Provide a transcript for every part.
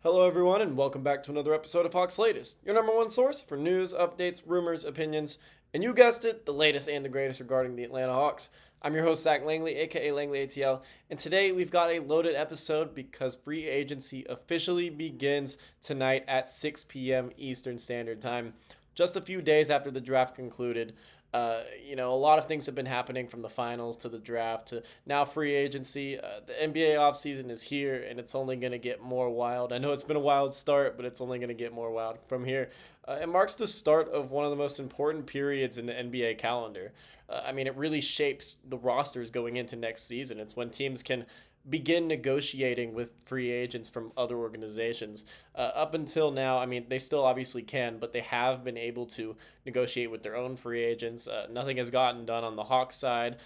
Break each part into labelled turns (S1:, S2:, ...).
S1: Hello, everyone, and welcome back to another episode of Hawks Latest, your number one source for news, updates, rumors, opinions, and you guessed it, the latest and the greatest regarding the Atlanta Hawks. I'm your host, Zach Langley, aka Langley ATL, and today we've got a loaded episode because free agency officially begins tonight at 6 p.m. Eastern Standard Time. Just a few days after the draft concluded, a lot of things have been happening from the finals to the draft to now free agency. The NBA offseason is here, and it's only going to get more wild. I know it's been a wild start, but it's only going to get more wild from here. It marks the start of one of the most important periods in the NBA calendar. It really shapes the rosters going into next season. It's when teams can begin negotiating with free agents from other organizations. Up until now, they still obviously can, but they have been able to negotiate with their own free agents. Nothing has gotten done on the Hawks side,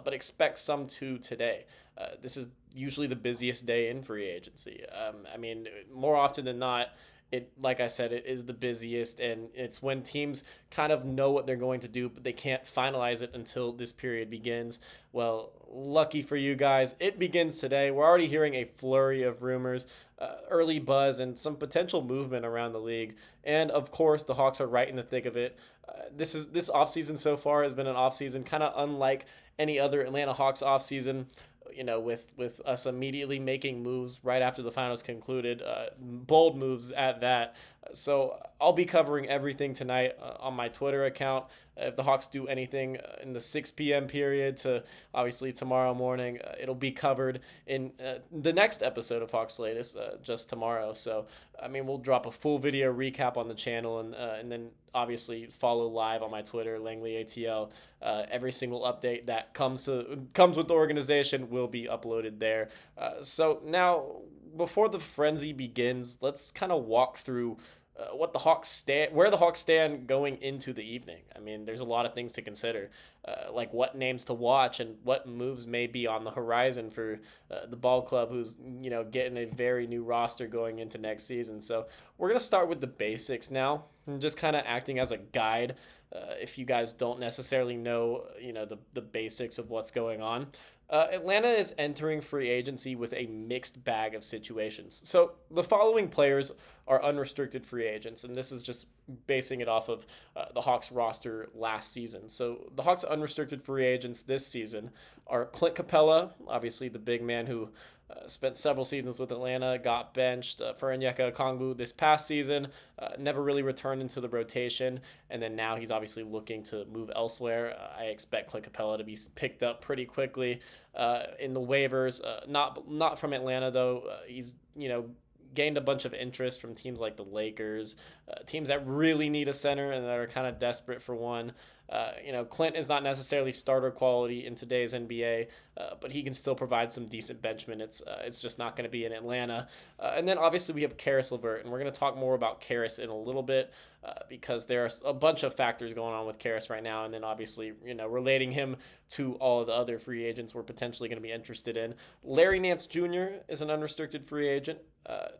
S1: but expect some to today. This is usually the busiest day in free agency. More often than not, like I said, it is the busiest, and it's when teams kind of know what they're going to do, but they can't finalize it until this period begins. Well, lucky for you guys, it begins today. We're already hearing a flurry of rumors, early buzz, and some potential movement around the league. And of course, the Hawks are right in the thick of it. This offseason so far has been an offseason kind of unlike any other Atlanta Hawks offseason. With us immediately making moves right after the finals concluded, bold moves at that. So I'll be covering everything tonight on my Twitter account. If the Hawks do anything in the 6 p.m. period to obviously tomorrow morning, it'll be covered in the next episode of Hawks Latest just tomorrow. So, we'll drop a full video recap on the channel and then obviously follow live on my Twitter, Langley ATL. Every single update that comes with the organization will be uploaded there. So now, before the frenzy begins, let's kind of walk through where the Hawks stand going into the evening. There's a lot of things to consider, like what names to watch and what moves may be on the horizon for the ball club, who's getting a very new roster going into next season. So we're gonna start with the basics now, and just kind of acting as a guide. If you guys don't necessarily know, the basics of what's going on. Atlanta is entering free agency with a mixed bag of situations. So the following players are unrestricted free agents, and this is just basing it off of the Hawks roster last season. So the Hawks unrestricted free agents this season are Clint Capella, obviously the big man who spent several seasons with Atlanta, got benched for Onyeka Okongwu this past season, never really returned into the rotation, and then now he's obviously looking to move elsewhere. I expect Clint Capella to be picked up pretty quickly in the waivers. Not from Atlanta though. He's gained a bunch of interest from teams like the Lakers, teams that really need a center and that are kind of desperate for one. Clint is not necessarily starter quality in today's NBA, but he can still provide some decent bench minutes. It's just not going to be in Atlanta. And then obviously we have Caris LeVert, and we're going to talk more about Caris in a little bit because there's a bunch of factors going on with Caris right now, and then obviously relating him to all of the other free agents we're potentially going to be interested in. Larry Nance Jr. is an unrestricted free agent.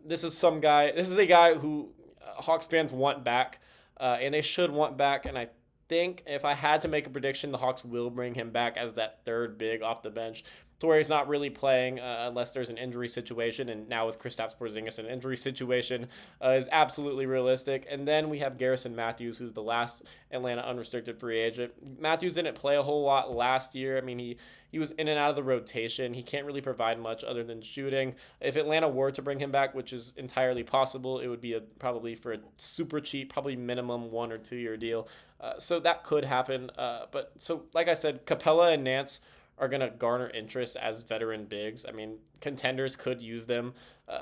S1: This is a guy who Hawks fans want back, and they should want back, and I think if I had to make a prediction, the Hawks will bring him back as that third big off the bench, to where he's not really playing unless there's an injury situation. And now with Kristaps Porzingis, an injury situation is absolutely realistic. And then we have Garrison Matthews, who's the last Atlanta unrestricted free agent. Matthews didn't play a whole lot last year. He was in and out of the rotation. He can't really provide much other than shooting. If Atlanta were to bring him back, which is entirely possible, it would be probably for a super cheap, probably minimum 1 or 2 year deal. So that could happen. But like I said, Capella and Nance are going to garner interest as veteran bigs. Contenders could use them.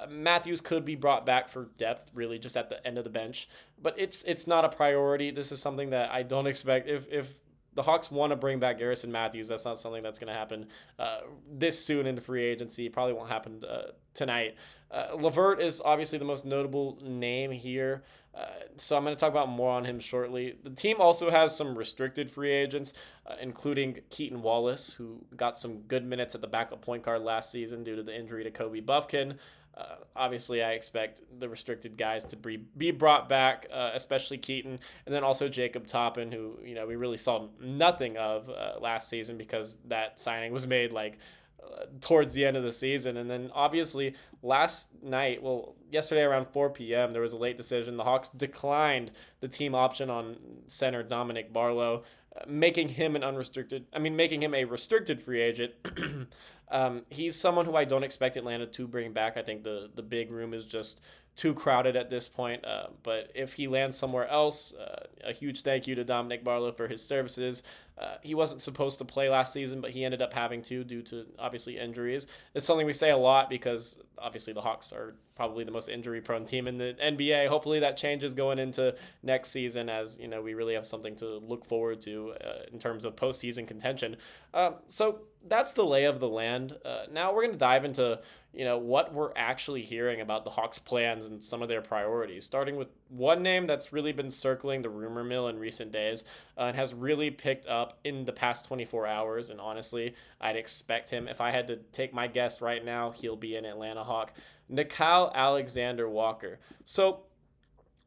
S1: Matthews could be brought back for depth, really, just at the end of the bench. But it's not a priority. This is something that I don't expect. If the Hawks want to bring back Garrison Matthews, that's not something that's going to happen this soon into free agency. It probably won't happen tonight. LeVert is obviously the most notable name here. So I'm going to talk about more on him shortly. The team also has some restricted free agents, including Keaton Wallace, who got some good minutes at the backup point guard last season due to the injury to Kobe Buffkin. Obviously, I expect the restricted guys to be brought back, especially Keaton, and then also Jacob Toppin, who we really saw nothing of last season because that signing was made like towards the end of the season. And then obviously yesterday around 4 p.m., there was a late decision. The Hawks declined the team option on center Dominic Barlow, making him making him a restricted free agent. He's someone who I don't expect Atlanta to bring back. I think the big room is just too crowded at this point. But if he lands somewhere else, a huge thank you to Dominic Barlow for his services. He wasn't supposed to play last season, but he ended up having to due to obviously injuries. It's something we say a lot because obviously the Hawks are probably the most injury-prone team in the NBA. Hopefully that changes going into next season, as we really have something to look forward to in terms of postseason contention. So that's the lay of the land. Now we're going to dive into what we're actually hearing about the Hawks' plans and some of their priorities, starting with one name that's really been circling the rumor mill in recent days and has really picked up in the past 24 hours. And honestly, I'd expect him, if I had to take my guess right now, he'll be an Atlanta Hawk. Nik Alexander Walker. So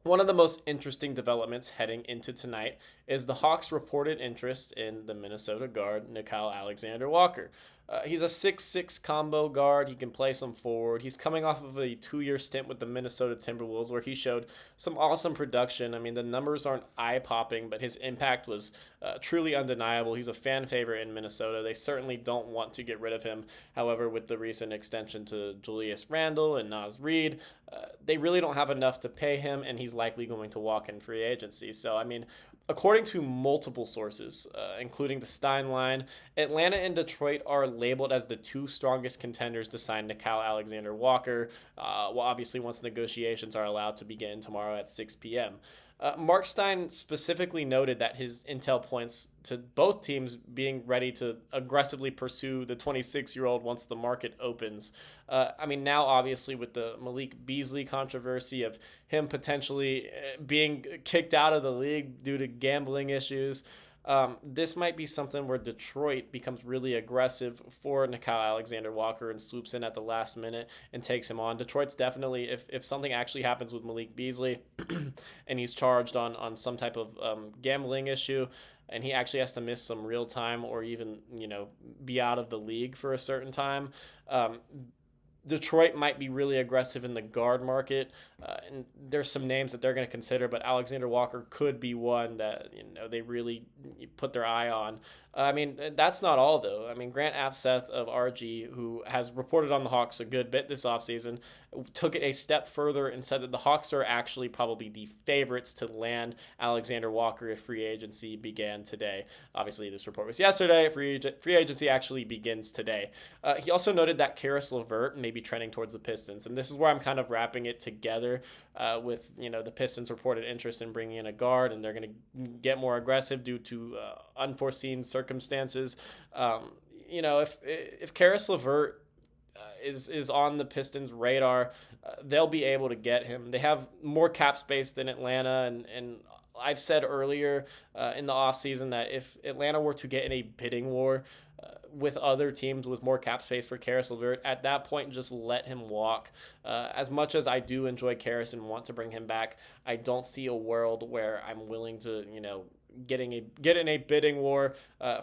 S1: one of the most interesting developments heading into tonight is the Hawks' reported interest in the Minnesota guard, Nik Alexander Walker. He's a 6'6" combo guard. He can play some forward. He's coming off of a 2-year stint with the Minnesota Timberwolves where he showed some awesome production. I mean, the numbers aren't eye-popping, but his impact was truly undeniable. He's a fan favorite in Minnesota. They certainly don't want to get rid of him. However, with the recent extension to Julius Randle and Naz Reid, they really don't have enough to pay him, and he's likely going to walk in free agency. So, I mean, according to multiple sources, including the Stein line, Atlanta and Detroit are labeled as the two strongest contenders to sign Nik Alexander Walker, obviously once negotiations are allowed to begin tomorrow at 6 p.m. Mark Stein specifically noted that his intel points to both teams being ready to aggressively pursue the 26-year-old once the market opens. Now obviously with the Malik Beasley controversy of him potentially being kicked out of the league due to gambling issues, this might be something where Detroit becomes really aggressive for Nik Alexander Walker and swoops in at the last minute and takes him on. Detroit's definitely, if something actually happens with Malik Beasley and he's charged on some type of gambling issue, and he actually has to miss some real time or even, be out of the league for a certain time, Detroit might be really aggressive in the guard market, and there's some names that they're going to consider, but Alexander Walker could be one that they really put their eye on. That's not all, though. Grant Afseth of RG, who has reported on the Hawks a good bit this offseason, took it a step further and said that the Hawks are actually probably the favorites to land Alexander Walker if free agency began today. Obviously, this report was yesterday. Free agency actually begins today. He also noted that Caris LeVert may be trending towards the Pistons, and this is where I'm kind of wrapping it together with the Pistons' reported interest in bringing in a guard, and they're going to get more aggressive due to unforeseen circumstances. If Caris LeVert is on the Pistons' radar, they'll be able to get him. They have more cap space than Atlanta, and I've said earlier in the offseason that if Atlanta were to get in a bidding war with other teams with more cap space for Caris LeVert, at that point, just let him walk. As much as I do enjoy Caris and want to bring him back, I don't see a world where I'm willing to, get in a bidding war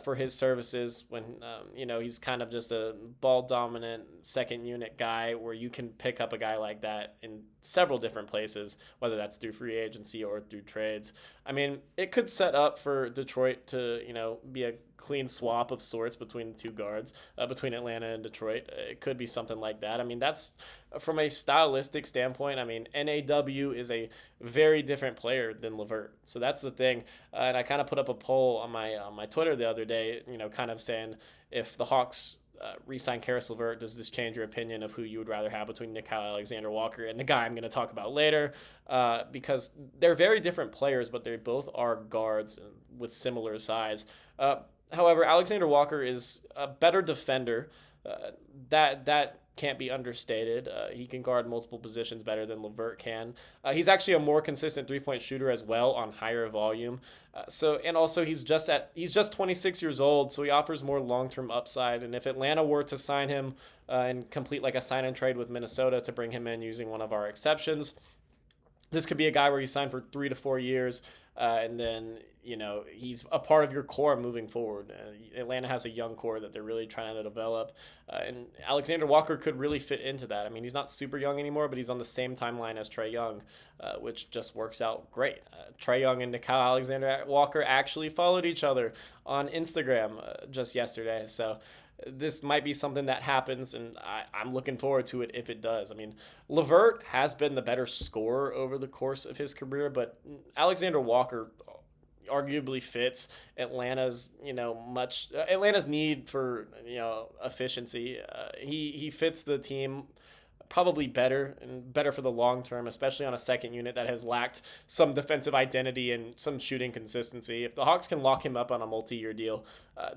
S1: for his services when he's kind of just a ball dominant second unit guy where you can pick up a guy like that in several different places, whether that's through free agency or through trades. It could set up for Detroit to be a clean swap of sorts between the two guards, between Atlanta and Detroit. It could be something like that. That's from a stylistic standpoint. NAW is a very different player than LeVert, so that's the thing. And I kind of put up a poll on my Twitter the other day, kind of saying if the Hawks re-sign Caris LeVert, does this change your opinion of who you would rather have between Nik Alexander Walker and the guy I'm going to talk about later? Because they're very different players, but they both are guards with similar size. However, Alexander Walker is a better defender. That can't be understated. He can guard multiple positions better than LeVert can. He's actually a more consistent three-point shooter as well on higher volume. He's just 26 years old, so he offers more long-term upside. And if Atlanta were to sign him and complete like a sign and trade with Minnesota to bring him in using one of our exceptions, this could be a guy where you sign for 3 to 4 years, and then he's a part of your core moving forward. Atlanta has a young core that they're really trying to develop, and Alexander Walker could really fit into that. I mean, he's not super young anymore, but he's on the same timeline as Trae Young, which just works out great. Trae Young and Nik Alexander Walker actually followed each other on Instagram just yesterday, so this might be something that happens, and I'm looking forward to it if it does. I mean, LeVert has been the better scorer over the course of his career, but Alexander Walker arguably fits Atlanta's Atlanta's need for efficiency. He fits the team probably better and better for the long term, especially on a second unit that has lacked some defensive identity and some shooting consistency. If the Hawks can lock him up on a multi-year deal,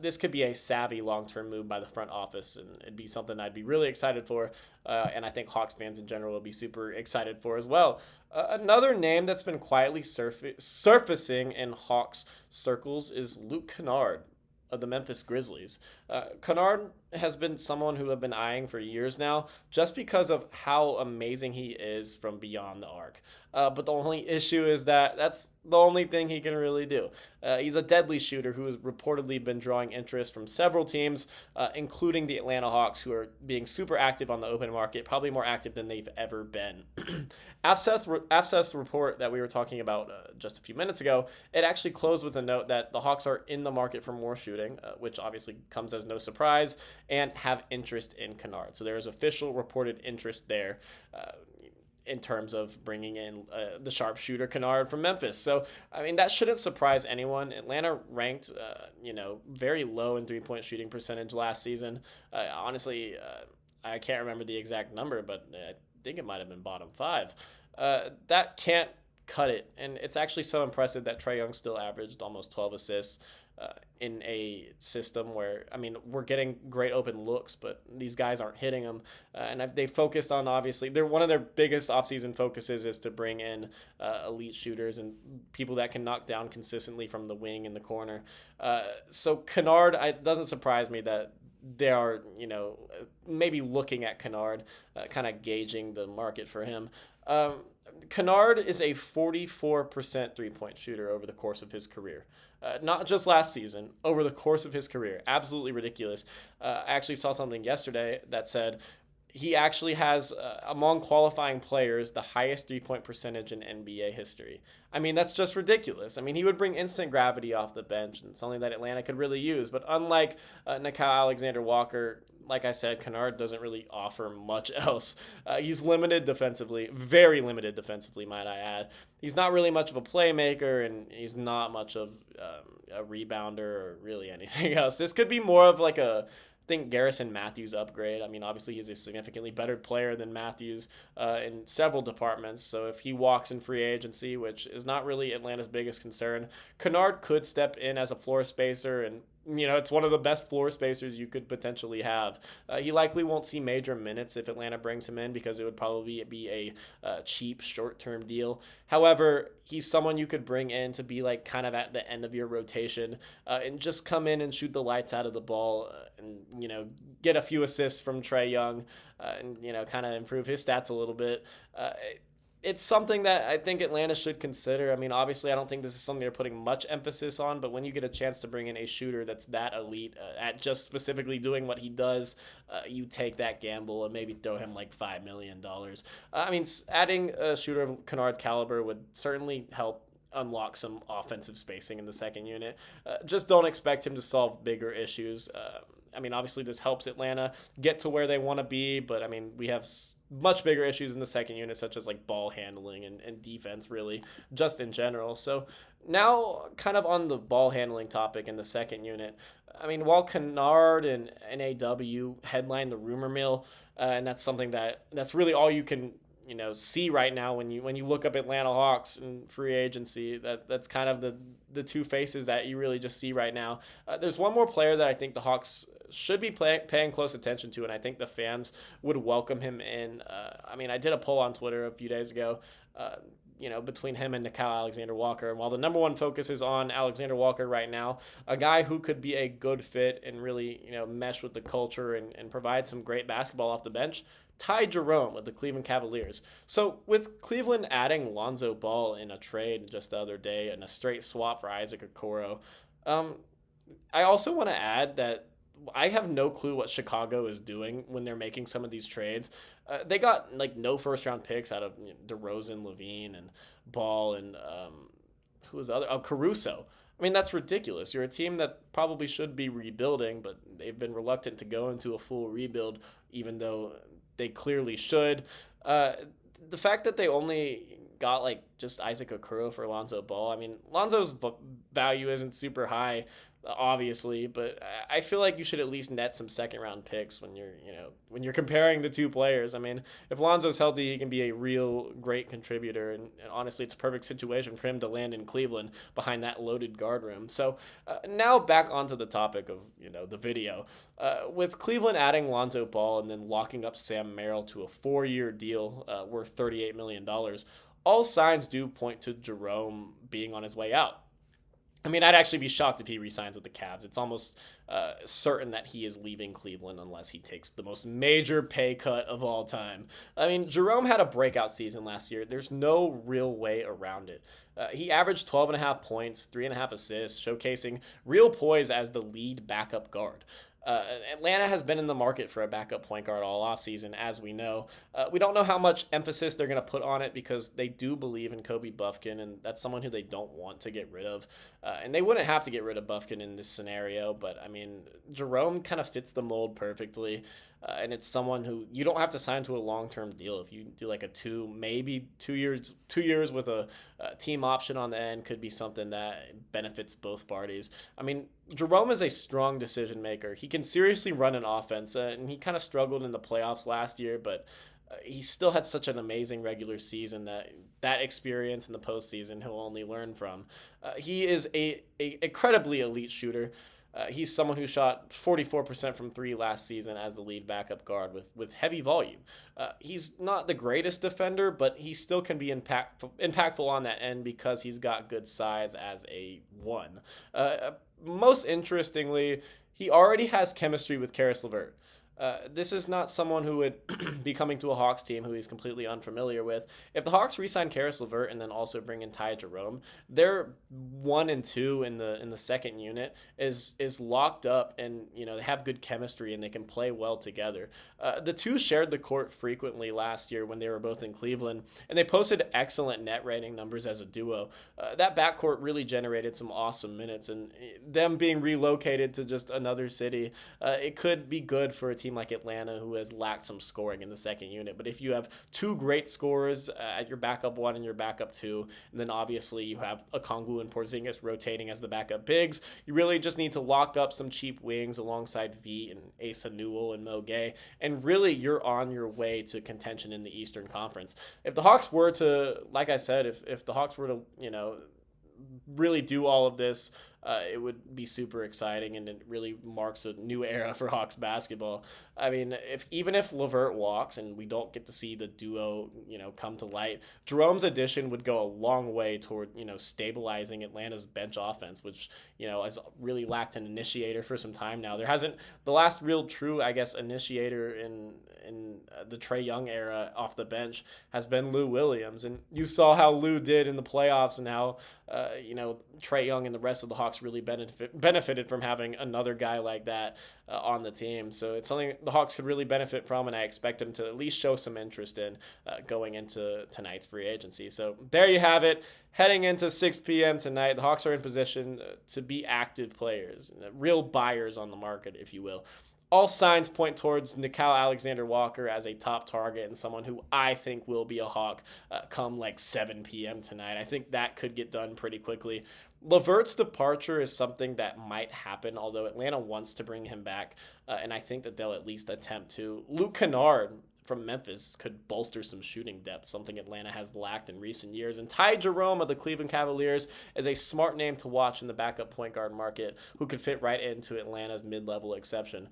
S1: this could be a savvy long-term move by the front office, and it'd be something I'd be really excited for, and I think Hawks fans in general will be super excited for as well. Another name that's been quietly surfacing in Hawks circles is Luke Canard of the Memphis Grizzlies. Canard has been someone who I've been eyeing for years now, just because of how amazing he is from beyond the arc. But the only issue is that that's the only thing he can really do. He's a deadly shooter who has reportedly been drawing interest from several teams, including the Atlanta Hawks, who are being super active on the open market, probably more active than they've ever been. Afseth's report that we were talking about just a few minutes ago, it actually closed with a note that the Hawks are in the market for more shooting, which obviously comes as no surprise, and have interest in Canard. So there is official reported interest there in terms of bringing in the sharpshooter Canard from Memphis. So, I mean, that shouldn't surprise anyone. Atlanta ranked, very low in three-point shooting percentage last season. Honestly, I can't remember the exact number, but I think it might have been bottom 5. That can't cut it, and it's actually so impressive that Trae Young still averaged almost 12 assists in a system where, I mean, we're getting great open looks, but these guys aren't hitting them. And they focused on, obviously, one of their biggest offseason focuses is to bring in elite shooters and people that can knock down consistently from the wing and the corner. So Canard, it doesn't surprise me that they are, maybe looking at Canard, kind of gauging the market for him. Canard is a 44% three-point shooter over the course of his career. Not just last season, over the course of his career. Absolutely ridiculous. I actually saw something yesterday that said he actually has, among qualifying players, the highest three-point percentage in NBA history. I mean, that's just ridiculous. I mean, he would bring instant gravity off the bench, and something that Atlanta could really use. But unlike Nik Alexander Walker, like I said, Canard doesn't really offer much else. He's limited defensively, very limited defensively, might I add. He's not really much of a playmaker, and he's not much of a rebounder or really anything else. This could be more of like think Garrison Matthews upgrade. I mean, obviously he's a significantly better player than Matthews in several departments. So if he walks in free agency, which is not really Atlanta's biggest concern, Canard could step in as a floor spacer, and it's one of the best floor spacers you could potentially have. He likely won't see major minutes if Atlanta brings him in, because it would probably be a cheap short-term deal. However, he's someone you could bring in to be like kind of at the end of your rotation and just come in and shoot the lights out of the ball and get a few assists from Trae Young and kind of improve his stats a little bit. It's something that I think Atlanta should consider. I mean, obviously, I don't think this is something they're putting much emphasis on, but when you get a chance to bring in a shooter that's that elite at just specifically doing what he does, you take that gamble and maybe throw him like $5 million. I mean, adding a shooter of Canard's caliber would certainly help unlock some offensive spacing in the second unit. Just don't expect him to solve bigger issues. I mean, obviously, this helps Atlanta get to where they want to be, but I mean, we have much bigger issues in the second unit, such as like ball handling and defense, really, just in general. So now, kind of on the ball handling topic in the second unit, I mean, while Canard and NAW headline the rumor mill, and that's something that's really all you can see right now when you look up Atlanta Hawks and free agency. That's kind of the two faces that you really just see right now. There's one more player that I think the Hawks should be paying close attention to, and I think the fans would welcome him in. I did a poll on Twitter a few days ago, between him and Nik Alexander Walker. And while the number one focus is on Alexander Walker right now, a guy who could be a good fit and really, mesh with the culture and provide some great basketball off the bench, Ty Jerome with the Cleveland Cavaliers. So with Cleveland adding Lonzo Ball in a trade just the other day and a straight swap for Isaac Okoro, I also want to add that I have no clue what Chicago is doing when they're making some of these trades. They got no first round picks out of DeRozan, Levine, and Ball, and who was the other? Oh, Caruso. That's ridiculous. You're a team that probably should be rebuilding, but they've been reluctant to go into a full rebuild, even though they clearly should. The fact that they only got just Isaac Okoro for Lonzo Ball. Lonzo's value isn't super high, obviously, but I feel like you should at least net some second round picks when you're comparing the two players. If Lonzo's healthy, he can be a real great contributor, and honestly, it's a perfect situation for him to land in Cleveland behind that loaded guard room. So now back onto the topic of the video. With Cleveland adding Lonzo Ball and then locking up Sam Merrill to a 4-year deal worth $38 million, all signs do point to Jerome being on his way out. I'd actually be shocked if he re-signs with the Cavs. It's almost certain that he is leaving Cleveland unless he takes the most major pay cut of all time. Jerome had a breakout season last year. There's no real way around it. He averaged 12.5 points, 3.5 assists, showcasing real poise as the lead backup guard. Atlanta has been in the market for a backup point guard all offseason, as we know. We don't know how much emphasis they're going to put on it because they do believe in Kobe Bufkin, and that's someone who they don't want to get rid of. And they wouldn't have to get rid of Bufkin in this scenario, but Jerome kind of fits the mold perfectly. And it's someone who you don't have to sign to a long-term deal. If you do maybe 2 years with a team option on the end, could be something that benefits both parties. Jerome is a strong decision maker. He can seriously run an offense, and he kind of struggled in the playoffs last year, but he still had such an amazing regular season that experience in the postseason he'll only learn from. He is a incredibly elite shooter. He's someone who shot 44% from three last season as the lead backup guard with heavy volume. He's not the greatest defender, but he still can be impactful on that end because he's got good size as a one. Most interestingly, he already has chemistry with Karis LeVert. This is not someone who would be coming to a Hawks team who he's completely unfamiliar with. If the Hawks re-sign Karis LeVert and then also bring in Ty Jerome, their 1 and 2 in the second unit is locked up, and they have good chemistry and they can play well together. The two shared the court frequently last year when they were both in Cleveland, and they posted excellent net rating numbers as a duo. That backcourt really generated some awesome minutes, and them being relocated to just another city, it could be good for a team like Atlanta, who has lacked some scoring in the second unit. But if you have two great scorers at your backup one and your backup two, and then obviously you have Okongwu and Porzingis rotating as the backup bigs, you really just need to lock up some cheap wings alongside V and Asa Newell and Mo Gay, and really you're on your way to contention in the Eastern Conference. If the Hawks were to, like I said, if the Hawks were to, really do all of this, it would be super exciting, and it really marks a new era for Hawks basketball. Even if LeVert walks and we don't get to see the duo, come to light, Jerome's addition would go a long way toward, stabilizing Atlanta's bench offense, which, has really lacked an initiator for some time now. There hasn't, the last real true, initiator in the Trae Young era off the bench has been Lou Williams, and you saw how Lou did in the playoffs and how, Trae Young and the rest of the Hawks really benefited from having another guy like that on the team. So it's something the Hawks could really benefit from, and I expect them to at least show some interest in going into tonight's free agency. So there you have it. Heading into 6 p.m. tonight, the Hawks are in position to be active players, real buyers on the market, if you will. All signs point towards Nik Alexander Walker as a top target and someone who I think will be a Hawk come 7 p.m. tonight. I think that could get done pretty quickly. LeVert's departure is something that might happen, although Atlanta wants to bring him back, and I think that they'll at least attempt to. Luke Canard from Memphis could bolster some shooting depth, something Atlanta has lacked in recent years. And Ty Jerome of the Cleveland Cavaliers is a smart name to watch in the backup point guard market who could fit right into Atlanta's mid-level exception.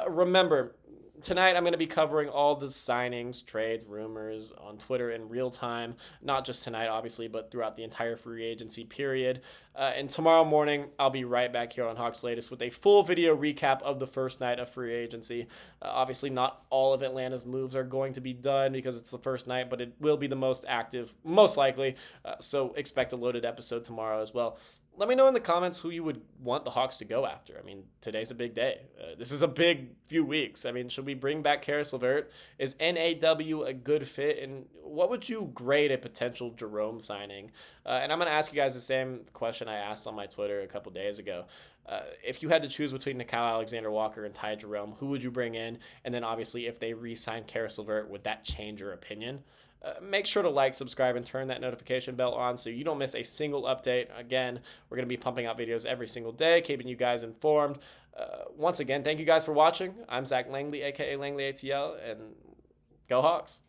S1: Remember, tonight I'm going to be covering all the signings, trades, rumors on Twitter in real time. Not just tonight, obviously, but throughout the entire free agency period. And tomorrow morning, I'll be right back here on Hawks Latest with a full video recap of the first night of free agency. Obviously, not all of Atlanta's moves are going to be done because it's the first night, but it will be the most active, most likely. So expect a loaded episode tomorrow as well. Let me know in the comments who you would want the Hawks to go after. I mean, today's a big day. This is a big few weeks. I mean, should we bring back Caris LeVert? Is NAW a good fit? And what would you grade a potential Jerome signing? And I'm going to ask you guys the same question I asked on my Twitter a couple days ago. If you had to choose between Nik Alexander Walker and Ty Jerome, who would you bring in? And then obviously, if they re-sign Caris LeVert, would that change your opinion? Make sure to like, subscribe, and turn that notification bell on so you don't miss a single update. Again, we're going to be pumping out videos every single day, keeping you guys informed. Once again, thank you guys for watching. I'm Zach Langley, a.k.a. Langley ATL, and go Hawks.